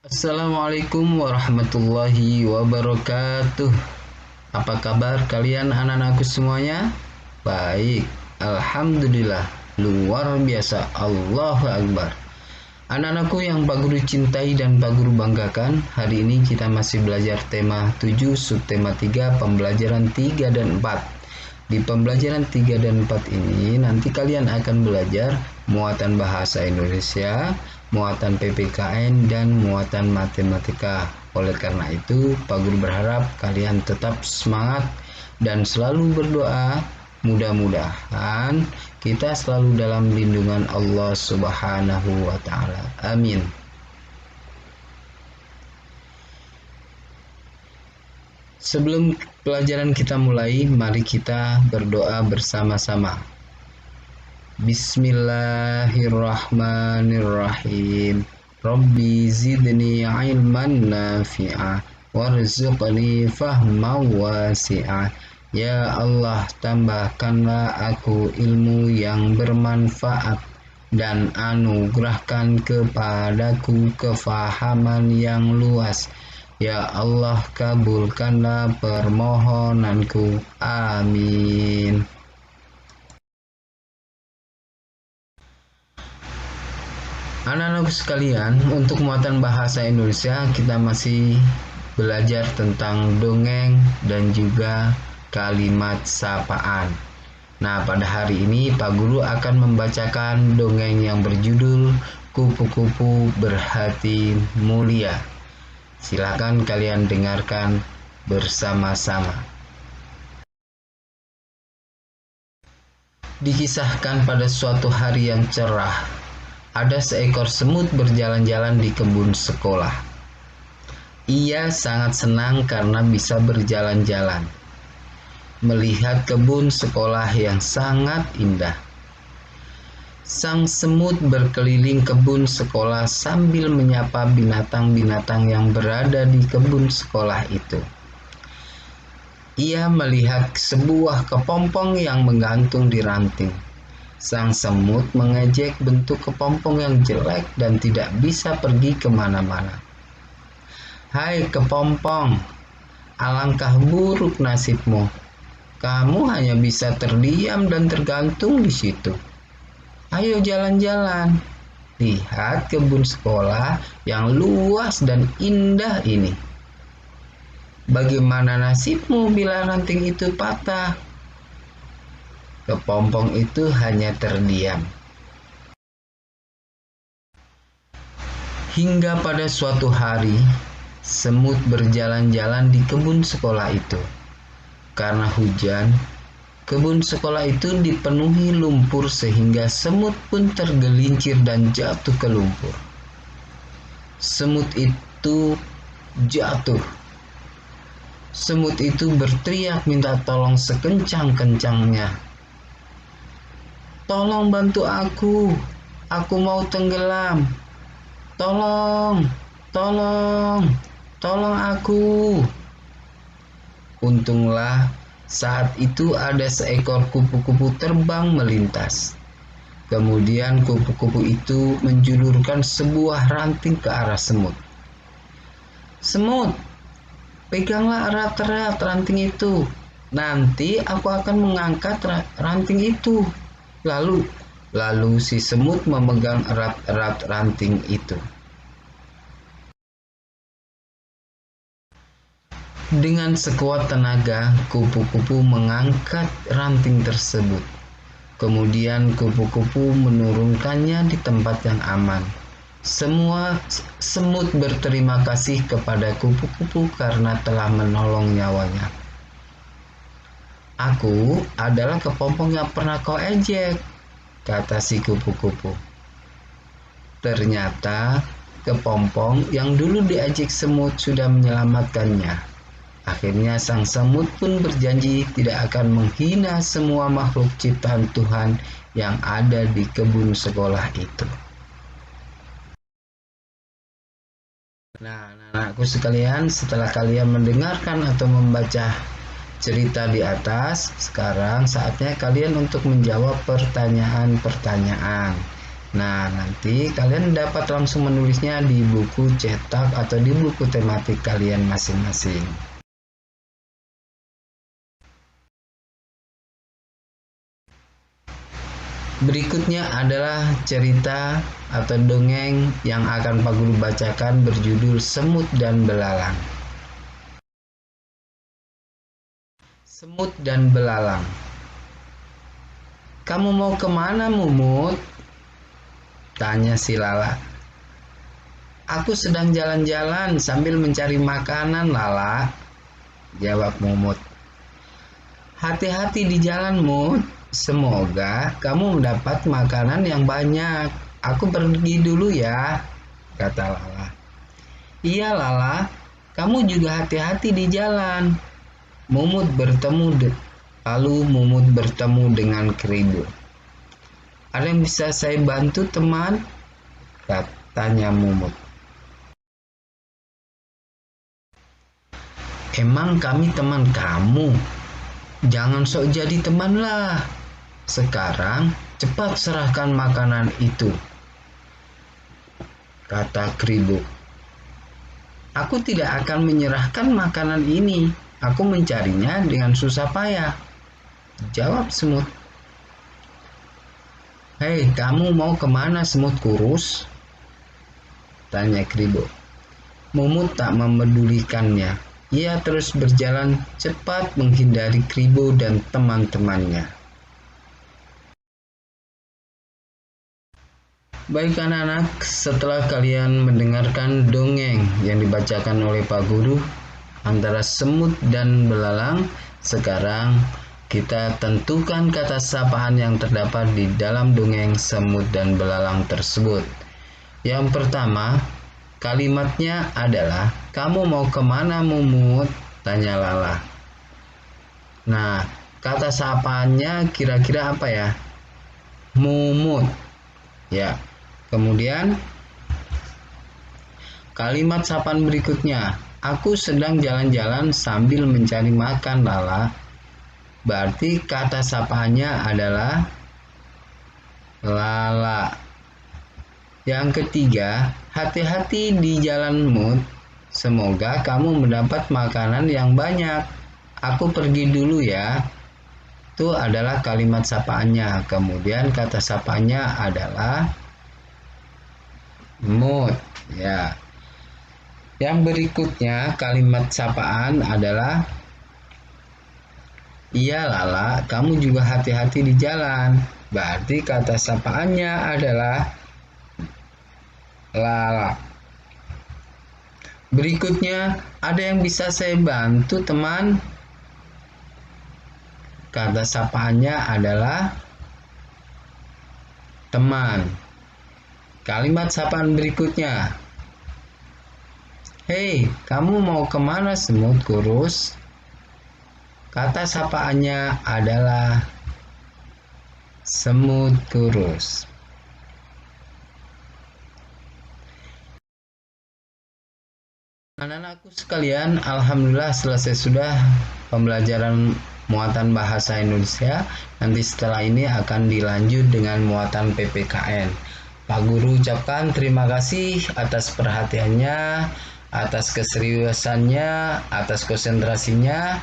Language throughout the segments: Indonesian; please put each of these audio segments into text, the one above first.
Assalamualaikum warahmatullahi wabarakatuh. Apa kabar kalian anak-anakku semuanya? Baik, Alhamdulillah, luar biasa, Allahu Akbar. Anak-anakku yang Pak Guru cintai dan Pak Guru banggakan, hari ini kita masih belajar tema 7, subtema 3, pembelajaran 3 dan 4. Di pembelajaran 3 dan 4 ini nanti kalian akan belajar muatan bahasa Indonesia, muatan PPKN, dan muatan matematika. Oleh karena itu, Pak Guru berharap kalian tetap semangat dan selalu berdoa. Mudah-mudahan kita selalu dalam lindungan Allah Subhanahu wa Ta'ala. Amin. Sebelum pelajaran kita mulai, mari kita berdoa bersama-sama. Bismillahirrahmanirrahim. Rabbi zidni ilman nafi'a warzuqni fahman wasi'a. Ya Allah, tambahkanlah aku ilmu yang bermanfaat dan anugerahkan kepadaku kefahaman yang luas. Ya Allah, kabulkanlah permohonanku. Amin. Anak-anak sekalian, untuk muatan bahasa Indonesia kita masih belajar tentang dongeng dan juga kalimat sapaan. Nah, pada hari ini Pak Guru akan membacakan dongeng yang berjudul Kupu-kupu Berhati Mulia. Silakan kalian dengarkan bersama-sama. Dikisahkan pada suatu hari yang cerah, ada seekor semut berjalan-jalan di kebun sekolah. Ia sangat senang karena bisa berjalan-jalan, melihat kebun sekolah yang sangat indah. Sang semut berkeliling kebun sekolah sambil menyapa binatang-binatang yang berada di kebun sekolah itu. Ia melihat sebuah kepompong yang menggantung di ranting. Sang semut mengejek bentuk kepompong yang jelek dan tidak bisa pergi kemana-mana. Hai kepompong, alangkah buruk nasibmu. Kamu hanya bisa terdiam dan tergantung di situ. Ayo jalan-jalan, lihat kebun sekolah yang luas dan indah ini. Bagaimana nasibmu bila ranting itu patah? Kepompong itu hanya terdiam. Hingga pada suatu hari, semut berjalan-jalan di kebun sekolah itu. Karena hujan, kebun sekolah itu dipenuhi lumpur sehingga semut pun tergelincir dan jatuh ke lumpur. Semut itu jatuh. Semut itu berteriak minta tolong sekencang-kencangnya. Tolong bantu aku mau tenggelam. Tolong, tolong, tolong aku. Untunglah saat itu ada seekor kupu-kupu terbang melintas. Kemudian kupu-kupu itu menjulurkan sebuah ranting ke arah semut. Semut, peganglah erat-erat ranting itu. Nanti aku akan mengangkat ranting itu. Lalu si semut memegang erat-erat ranting itu. Dengan sekuat tenaga, kupu-kupu mengangkat ranting tersebut. Kemudian kupu-kupu menurunkannya di tempat yang aman. Semua semut berterima kasih kepada kupu-kupu karena telah menolong nyawanya. Aku adalah kepompong yang pernah kau ejek, kata si kupu-kupu. Ternyata kepompong yang dulu diejek semut sudah menyelamatkannya. Akhirnya sang semut pun berjanji tidak akan menghina semua makhluk ciptaan Tuhan yang ada di kebun sekolah itu. Nah, anak-anakku sekalian, setelah kalian mendengarkan atau membaca cerita di atas, sekarang saatnya kalian untuk menjawab pertanyaan-pertanyaan. Nah, nanti kalian dapat langsung menulisnya di buku cetak atau di buku tematik kalian masing-masing. Berikutnya adalah cerita atau dongeng yang akan Pak Guru bacakan berjudul Semut dan Belalang. Semut dan Belalang. Kamu mau kemana, Mumut? Tanya si Lala. Aku sedang jalan-jalan sambil mencari makanan, Lala. Jawab Mumut. Hati-hati di jalan, Mut. Semoga kamu mendapat makanan yang banyak. Aku pergi dulu ya, kata Lala. Iya, Lala. Kamu juga hati-hati di jalan. Lalu Mumut bertemu dengan Keribu. Ada yang bisa saya bantu, teman? Katanya Mumut. Emang kami teman kamu? Jangan sok jadi teman lah. Sekarang cepat serahkan makanan itu, kata Keribu. Aku tidak akan menyerahkan makanan ini. Aku mencarinya dengan susah payah, jawab semut. Hei, kamu mau kemana, semut kurus? Tanya Keribu. Mumut tak memedulikannya. Ia terus berjalan cepat menghindari Keribu dan teman-temannya. Baik anak-anak, setelah kalian mendengarkan dongeng yang dibacakan oleh Pak Guru antara semut dan belalang, sekarang kita tentukan kata sapaan yang terdapat di dalam dongeng semut dan belalang tersebut. Yang pertama, kalimatnya adalah, kamu mau kemana, Mumut? Tanya Lala. Nah, kata sapaannya kira-kira apa ya? Mumut. Ya. Kemudian, kalimat sapaan berikutnya, aku sedang jalan-jalan sambil mencari makan, Lala. Berarti kata sapaannya adalah Lala. Yang ketiga, hati-hati di jalan, Mut. Semoga kamu mendapat makanan yang banyak. Aku pergi dulu ya. Itu adalah kalimat sapaannya. Kemudian kata sapaannya adalah Mut. Ya. Yang berikutnya kalimat sapaan adalah iya, Lala, kamu juga hati-hati di jalan. Berarti kata sapaannya adalah Lala. Berikutnya, ada yang bisa saya bantu, teman? Kata sapaannya adalah teman. Kalimat sapaan berikutnya. Hei, kamu mau kemana, semut kurus? Kata sapaannya adalah semut kurus. Anak-anakku sekalian, alhamdulillah selesai sudah pembelajaran muatan bahasa Indonesia. Nanti setelah ini akan dilanjut dengan muatan PPKN. Pak Guru ucapkan terima kasih atas perhatiannya, atas keseriusannya, atas konsentrasinya.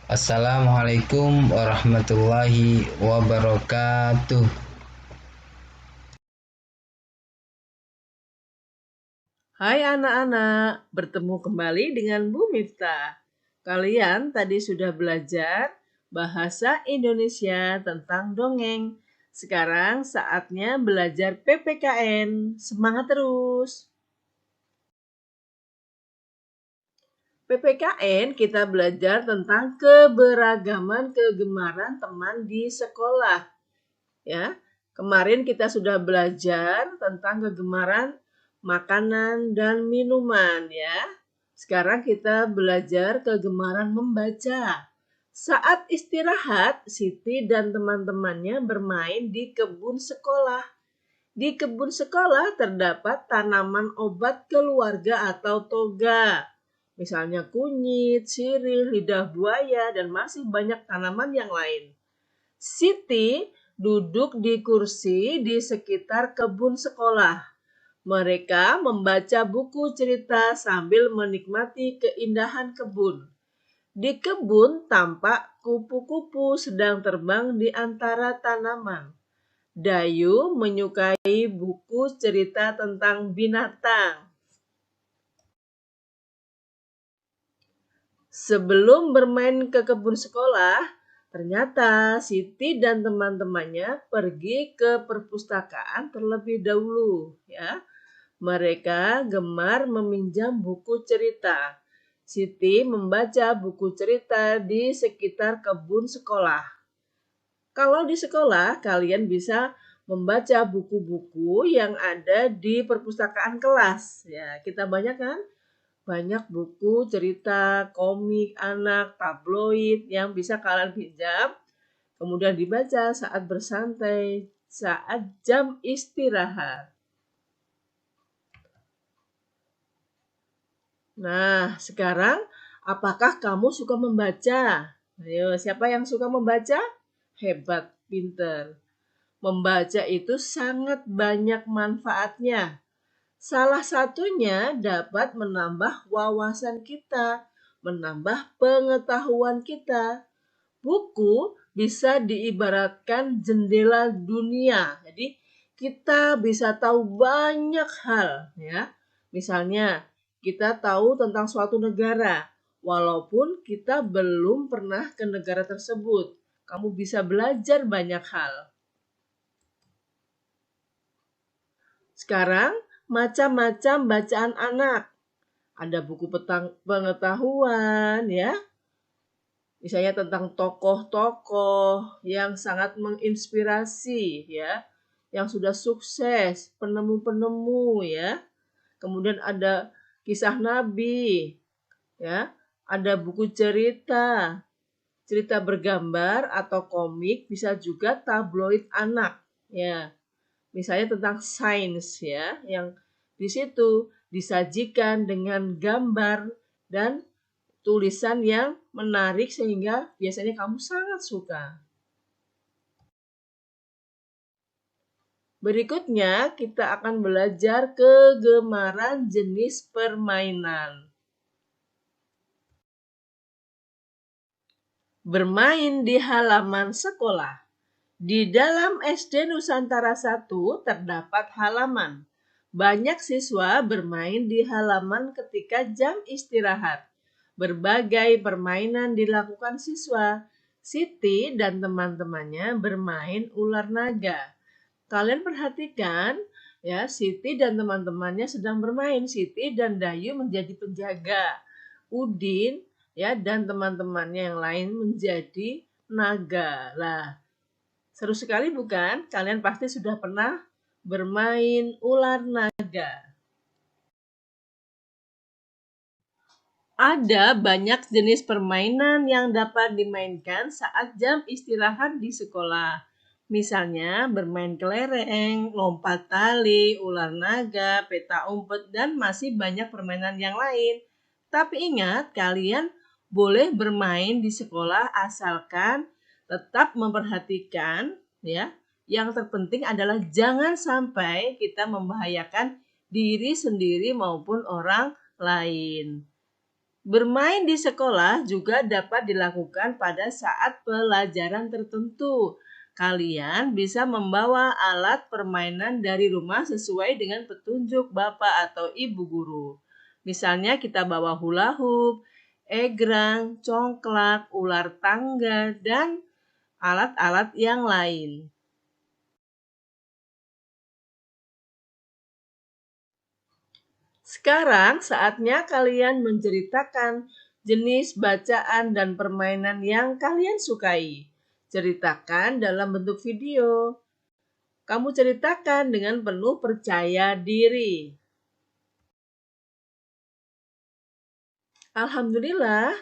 Assalamualaikum warahmatullahi wabarakatuh. Hai anak-anak, bertemu kembali dengan Bu Miftah. Kalian tadi sudah belajar bahasa Indonesia tentang dongeng. Sekarang saatnya belajar PPKN. Semangat terus! PPKN kita belajar tentang keberagaman kegemaran teman di sekolah. Ya, kemarin kita sudah belajar tentang kegemaran makanan dan minuman ya. Sekarang kita belajar kegemaran membaca. Saat istirahat, Siti dan teman-temannya bermain di kebun sekolah. Di kebun sekolah terdapat tanaman obat keluarga atau toga. Misalnya kunyit, sirih, lidah buaya, dan masih banyak tanaman yang lain. Siti duduk di kursi di sekitar kebun sekolah. Mereka membaca buku cerita sambil menikmati keindahan kebun. Di kebun tampak kupu-kupu sedang terbang di antara tanaman. Dayu menyukai buku cerita tentang binatang. Sebelum bermain ke kebun sekolah, ternyata Siti dan teman-temannya pergi ke perpustakaan terlebih dahulu, ya. Mereka gemar meminjam buku cerita. Siti membaca buku cerita di sekitar kebun sekolah. Kalau di sekolah, kalian bisa membaca buku-buku yang ada di perpustakaan kelas. Ya, kita banyak kan? Banyak buku cerita, komik anak, tabloid yang bisa kalian pinjam, kemudian dibaca saat bersantai, saat jam istirahat. Nah, sekarang apakah kamu suka membaca? Ayo, siapa yang suka membaca? Hebat, pinter. Membaca itu sangat banyak manfaatnya. Salah satunya dapat menambah wawasan kita, menambah pengetahuan kita. Buku bisa diibaratkan jendela dunia. Jadi kita bisa tahu banyak hal, ya. Misalnya, kita tahu tentang suatu negara, walaupun kita belum pernah ke negara tersebut. Kamu bisa belajar banyak hal. Sekarang, macam-macam bacaan anak. Ada buku pengetahuan, ya. Misalnya tentang tokoh-tokoh yang sangat menginspirasi, ya, yang sudah sukses, penemu-penemu, ya. Kemudian ada kisah nabi, ya. Ada buku cerita, cerita bergambar atau komik, bisa juga tabloid anak, ya. Misalnya tentang sains, ya, yang di situ disajikan dengan gambar dan tulisan yang menarik sehingga biasanya kamu sangat suka. Berikutnya kita akan belajar kegemaran jenis permainan. Bermain di halaman sekolah. Di dalam SD Nusantara 1 terdapat halaman. Banyak siswa bermain di halaman ketika jam istirahat. Berbagai permainan dilakukan siswa. Siti dan teman-temannya bermain ular naga. Kalian perhatikan, ya, Siti dan teman-temannya sedang bermain. Siti dan Dayu menjadi penjaga. Udin, ya, dan teman-temannya yang lain menjadi naga. Lah, seru sekali bukan? Kalian pasti sudah pernah bermain ular naga. Ada banyak jenis permainan yang dapat dimainkan saat jam istirahat di sekolah. Misalnya bermain kelereng, lompat tali, ular naga, peta umpet, dan masih banyak permainan yang lain. Tapi ingat, kalian boleh bermain di sekolah asalkan tetap memperhatikan, ya. Yang terpenting adalah jangan sampai kita membahayakan diri sendiri maupun orang lain. Bermain di sekolah juga dapat dilakukan pada saat pelajaran tertentu. Kalian bisa membawa alat permainan dari rumah sesuai dengan petunjuk Bapak atau Ibu guru. Misalnya kita bawa hula hoop, egrang, congklak, ular tangga, dan alat-alat yang lain. Sekarang saatnya kalian menceritakan jenis bacaan dan permainan yang kalian sukai. Ceritakan dalam bentuk video. Kamu ceritakan dengan penuh percaya diri. Alhamdulillah,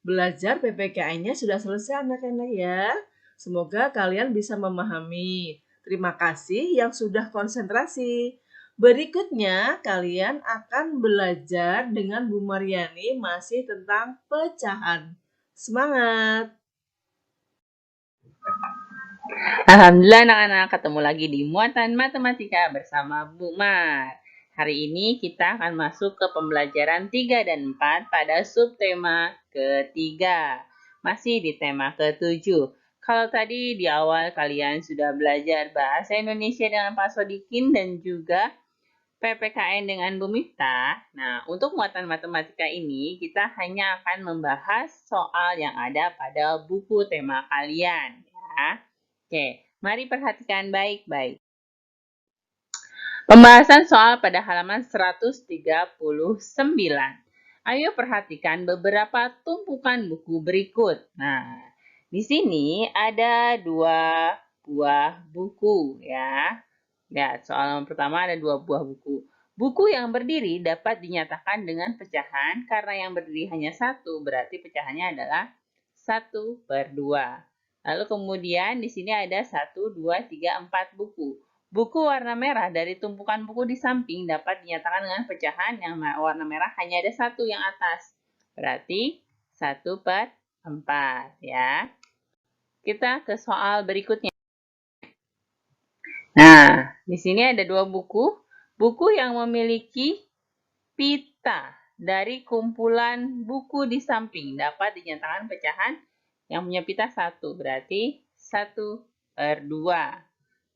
belajar PPKN-nya sudah selesai anak-anak ya. Semoga kalian bisa memahami. Terima kasih yang sudah konsentrasi. Berikutnya, kalian akan belajar dengan Bu Maryani masih tentang pecahan. Semangat! Alhamdulillah anak-anak ketemu lagi di Muatan Matematika bersama Bu Mar. Hari ini kita akan masuk ke pembelajaran 3 dan 4 pada subtema ketiga. Masih di tema ke-7. Kalau tadi di awal kalian sudah belajar bahasa Indonesia dengan Pak Sodikin dan juga PPKN dengan Bu Miftah. Nah, untuk muatan matematika ini kita hanya akan membahas soal yang ada pada buku tema kalian ya. Oke, mari perhatikan baik-baik. Pembahasan soal pada halaman 139. Ayo perhatikan beberapa tumpukan buku berikut. Nah, di sini ada 2 buah buku ya. Lihat, soal pertama ada 2 buah buku. Buku yang berdiri dapat dinyatakan dengan pecahan karena yang berdiri hanya 1, berarti pecahannya adalah 1/2. Lalu kemudian di sini ada 1, 2, 3, 4 buku. Buku warna merah dari tumpukan buku di samping dapat dinyatakan dengan pecahan yang warna merah hanya ada 1 yang atas. Berarti 1/4 ya. Kita ke soal berikutnya. Nah, di sini ada 2 buku. Buku yang memiliki pita dari kumpulan buku di samping dapat dinyatakan pecahan yang punya pita 1, berarti 1/2.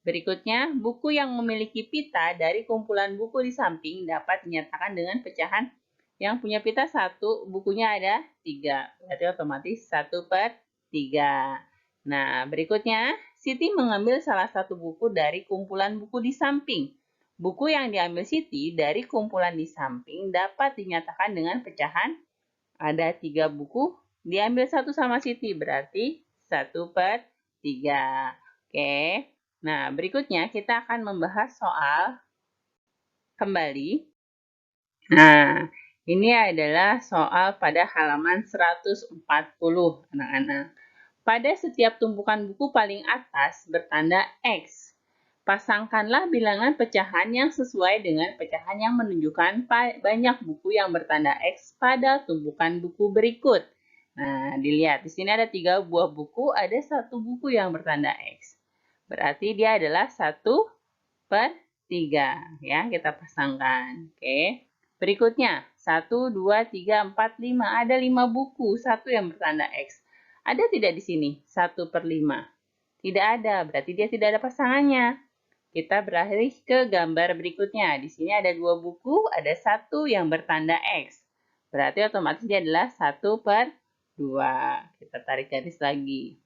Berikutnya, buku yang memiliki pita dari kumpulan buku di samping dapat dinyatakan dengan pecahan yang punya pita 1, bukunya ada 3, berarti otomatis 1/3. Nah, berikutnya, Siti mengambil salah satu buku dari kumpulan buku di samping. Buku yang diambil Siti dari kumpulan di samping dapat dinyatakan dengan pecahan ada 3 buku, diambil 1 sama Siti, berarti 1/3. Oke. Nah, berikutnya kita akan membahas soal kembali. Nah, ini adalah soal pada halaman 140, anak-anak. Pada setiap tumpukan buku paling atas bertanda X. Pasangkanlah bilangan pecahan yang sesuai dengan pecahan yang menunjukkan banyak buku yang bertanda X pada tumpukan buku berikut. Nah, dilihat. Di sini ada 3 buah buku, ada 1 buku yang bertanda X. Berarti dia adalah 1/3. Ya, kita pasangkan. Oke. Berikutnya, 1, 2, 3, 4, 5. Ada 5 buku, 1 yang bertanda X. Ada tidak di sini? 1/5. Tidak ada, berarti dia tidak ada pasangannya. Kita beralih ke gambar berikutnya. Di sini ada 2 buku, ada 1 yang bertanda X. Berarti otomatis dia adalah 1/2. Kita tarik garis lagi.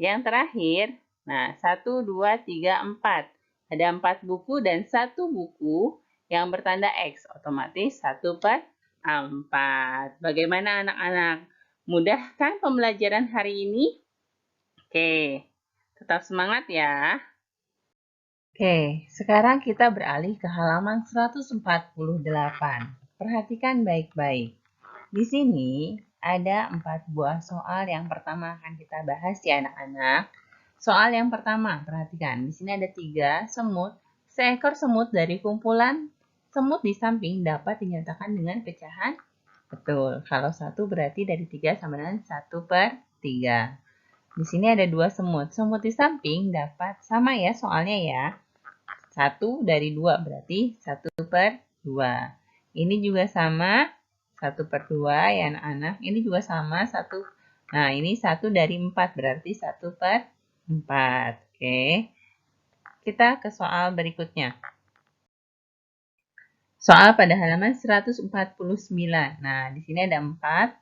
Yang terakhir, nah 1, 2, 3, 4. Ada 4 buku dan 1 buku yang bertanda X. Otomatis 1/4. Bagaimana anak-anak? Mudah kan pembelajaran hari ini? Oke, tetap semangat ya. Oke, sekarang kita beralih ke halaman 148. Perhatikan baik-baik. Di sini ada 4 buah soal yang pertama akan kita bahas ya anak-anak. Soal yang pertama, perhatikan. Di sini ada 3 semut. Seekor semut dari kumpulan semut di samping dapat dinyatakan dengan pecahan. Betul, kalau 1 berarti dari 3 sama dengan 1/3. Di sini ada 2 semut. Semut di samping dapat sama ya soalnya ya. 1 dari 2 berarti 1/2. Ini juga sama 1/2 ya anak-anak. Ini juga sama 1. Nah, ini 1 dari 4 berarti 1/4. Oke. Kita ke soal berikutnya. Soal pada halaman 149. Nah, di sini ada 4.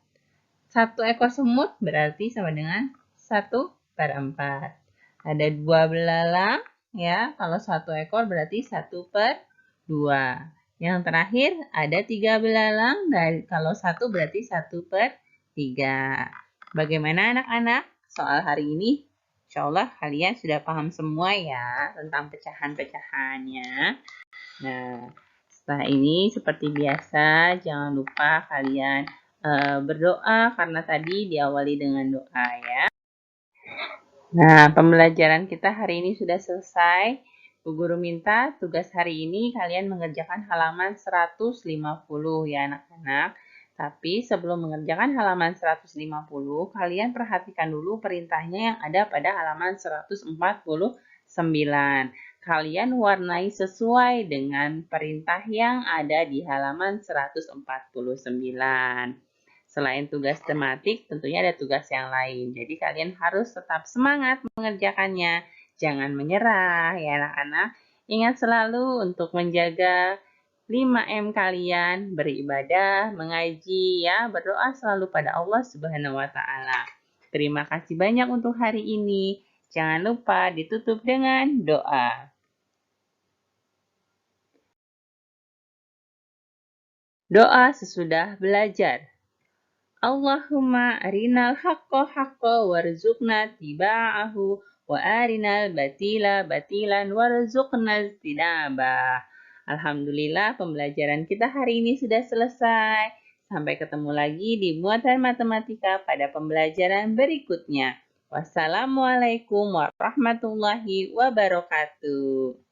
1 ekor semut berarti sama dengan 1/4. Ada 2 belalang, ya. Kalau 1 ekor berarti 1/2. Yang terakhir ada 3 belalang, dan kalau 1 berarti 1/3. Bagaimana anak-anak? Soal hari ini, insya Allah kalian sudah paham semua ya tentang pecahan-pecahannya. Nah, setelah ini seperti biasa, jangan lupa kalian berdoa karena tadi diawali dengan doa ya. Nah, pembelajaran kita hari ini sudah selesai. Bu Guru minta tugas hari ini kalian mengerjakan halaman 150 ya anak-anak. Tapi sebelum mengerjakan halaman 150, kalian perhatikan dulu perintahnya yang ada pada halaman 149. Kalian warnai sesuai dengan perintah yang ada di halaman 149. Selain tugas tematik, tentunya ada tugas yang lain. Jadi kalian harus tetap semangat mengerjakannya. Jangan menyerah ya anak-anak. Ingat selalu untuk menjaga 5M kalian, beribadah, mengaji ya, berdoa selalu pada Allah Subhanahu wa taala. Terima kasih banyak untuk hari ini. Jangan lupa ditutup dengan doa. Doa sesudah belajar. Allahumma arinal haqqa haqqa warzuqna tiba'ahu wa arinal batila batilan warzuqna tinabah. Alhamdulillah pembelajaran kita hari ini sudah selesai. Sampai ketemu lagi di muatan matematika pada pembelajaran berikutnya. Wassalamualaikum warahmatullahi wabarakatuh.